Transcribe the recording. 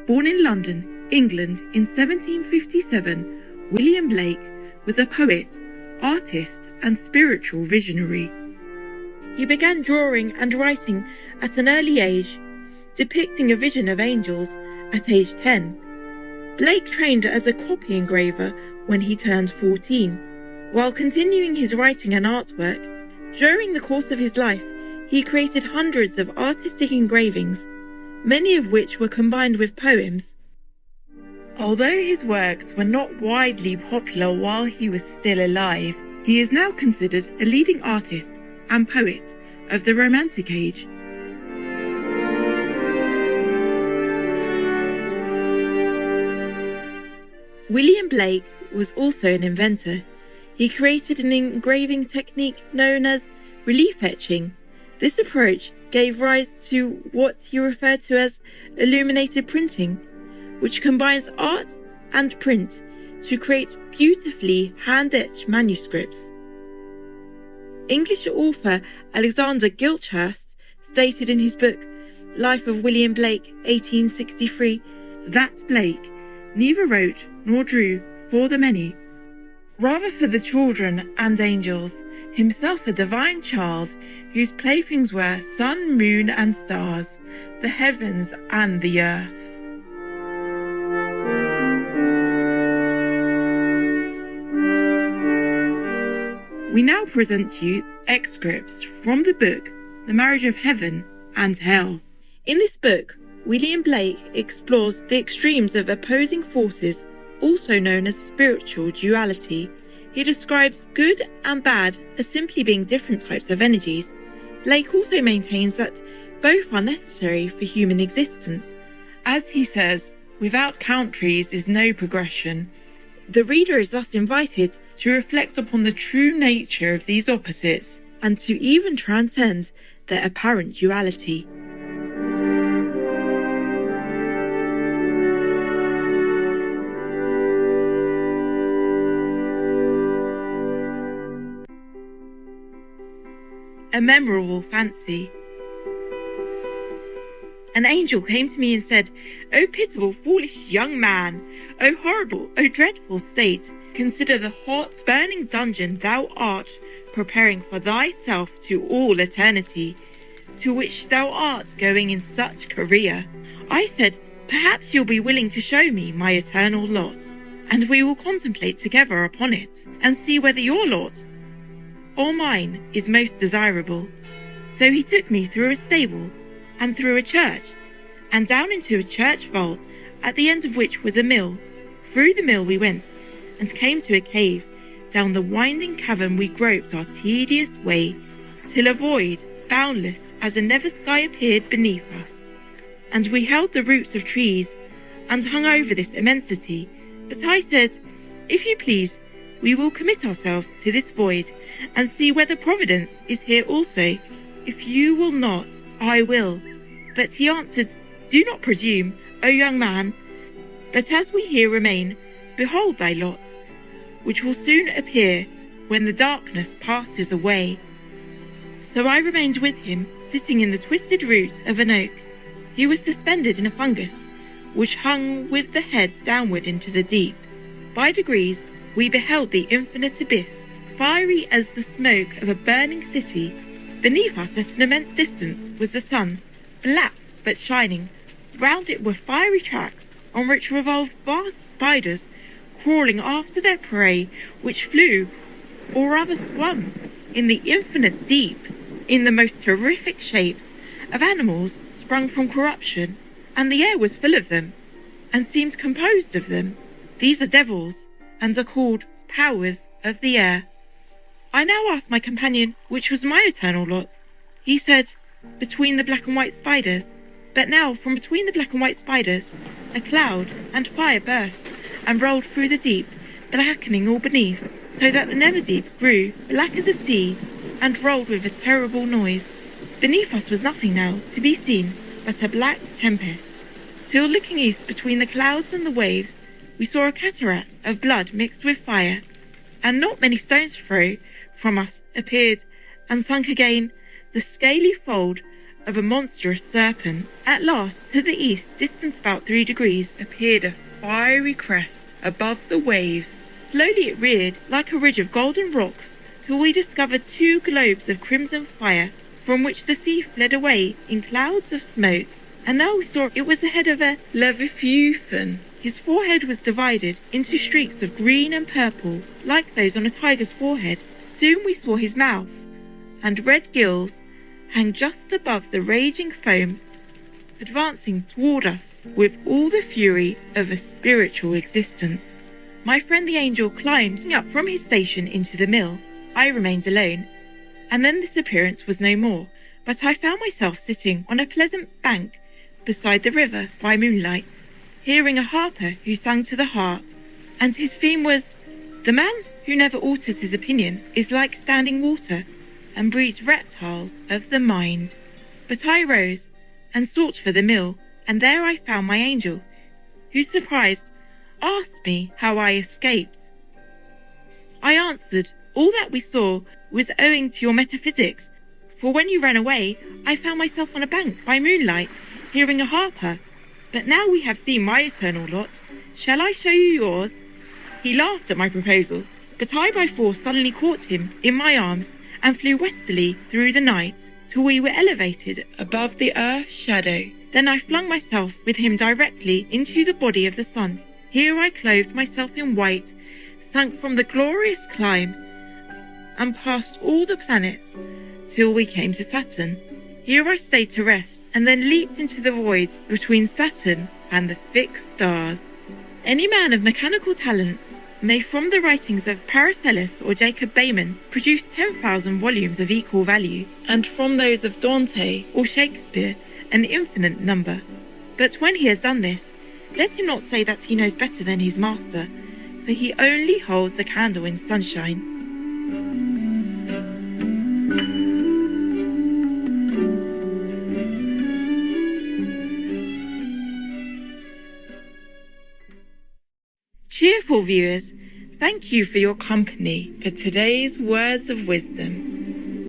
Born in London, England in 1757, William Blake was a poet, artist, and spiritual visionary. He began drawing and writing at an early age, depicting a vision of angels at age 10. Blake trained as a copy engraver when he turned 14. While continuing his writing and artwork, during the course of his life, he created hundreds of artistic engravings, many of which were combined with poems. Although his works were not widely popular while he was still alive, he is now considered a leading artist and poet of the Romantic Age. William Blake was also an inventor. He created an engraving technique known as relief etching. This approach gave rise to what he referred to as illuminated printing, which combines art and print to create beautifully hand-etched manuscripts. English author Alexander Gilchrist stated in his book Life of William Blake, 1863, that Blake neither wrote nor drew for the many, rather for the children and angels, himself a divine child, whose playthings were sun, moon, and stars, the heavens and the earth. We now present to you excerpts from the book The Marriage of Heaven and Hell. In this book, William Blake explores the extremes of opposing forces, also known as spiritual duality. He describes good and bad as simply being different types of energies. Blake also maintains that both are necessary for human existence. As he says, without countries is no progression. The reader is thus invited to reflect upon the true nature of these opposites and to even transcend their apparent duality. A memorable fancy. An angel came to me and said, "O pitiable, foolish young man, O horrible, O dreadful state, consider the hot, burning dungeon thou art preparing for thyself to all eternity, to which thou art going in such career." I said, "Perhaps you'll be willing to show me my eternal lot, and we will contemplate together upon it, and see whether your lot or mine is most desirable." So he took me through a stable, and through a church, and down into a church vault, at the end of which was a mill. Through the mill we went, and came to a cave. Down the winding cavern we groped our tedious way, till a void, boundless as a nether sky, appeared beneath us. And we held the roots of trees, and hung over this immensity. But I said, "If you please, we will commit ourselves to this void, and see whether Providence is here also. If you will not, I will." But he answered, "Do not presume, O young man, but as we here remain, behold thy lot, which will soon appear when the darkness passes away." So I remained with him, sitting in the twisted root of an oak. He was suspended in a fungus, which hung with the head downward into the deep. By degrees we beheld the infinite abyss, fiery as the smoke of a burning city. Beneath us at an immense distance was the sun, black but shining. Round it were fiery tracks, on which revolved vast spiders, crawling after their prey, which flew, or rather swam, in the infinite deep, in the most terrific shapes of animals sprung from corruption, and the air was full of them, and seemed composed of them. These are devils, and are called powers of the air. I now asked my companion which was my eternal lot. He said, "Between the black and white spiders." But now from between the black and white spiders a cloud and fire burst, and rolled through the deep, blackening all beneath, so that the nether deep grew black as a sea, and rolled with a terrible noise. Beneath us was nothing now to be seen but a black tempest, till looking east between the clouds and the waves, we saw a cataract of blood mixed with fire, and not many stones' throw from us appeared and sunk again the scaly fold of a monstrous serpent. At last, to the east, distant about 3 degrees, appeared a fiery crest above the waves. Slowly it reared like a ridge of golden rocks, till we discovered 2 globes of crimson fire, from which the sea fled away in clouds of smoke. And now we saw it was the head of a Leviathan. His forehead was divided into streaks of green and purple, like those on a tiger's forehead. Soon we saw his mouth, and red gills hang just above the raging foam, advancing toward us with all the fury of a spiritual existence. My friend the angel climbed up from his station into the mill. I remained alone, and then this appearance was no more, but I found myself sitting on a pleasant bank beside the river by moonlight, hearing a harper who sang to the harp, and his theme was, "The man who never alters his opinion is like standing water, and breeds reptiles of the mind." But I rose and sought for the mill, and there I found my angel, who, surprised, asked me how I escaped. I answered, "All that we saw was owing to your metaphysics, for when you ran away, I found myself on a bank by moonlight, hearing a harper. But now we have seen my eternal lot. Shall I show you yours?" He laughed at my proposal, but I by force suddenly caught him in my arms and flew westerly through the night, till we were elevated above the earth's shadow. Then I flung myself with him directly into the body of the sun. Here I clothed myself in white, sank from the glorious climb, and passed all the planets till we came to Saturn. Here I stayed to rest, and then leaped into the void between Saturn and the fixed stars. Any man of mechanical talents may, from the writings of Paracelsus or Jacob Behmen, produce 10,000 volumes of equal value, and from those of Dante or Shakespeare an infinite number. But when he has done this, let him not say that he knows better than his master, for he only holds the candle in sunshine. Cheerful viewers, thank you for your company for today's words of wisdom.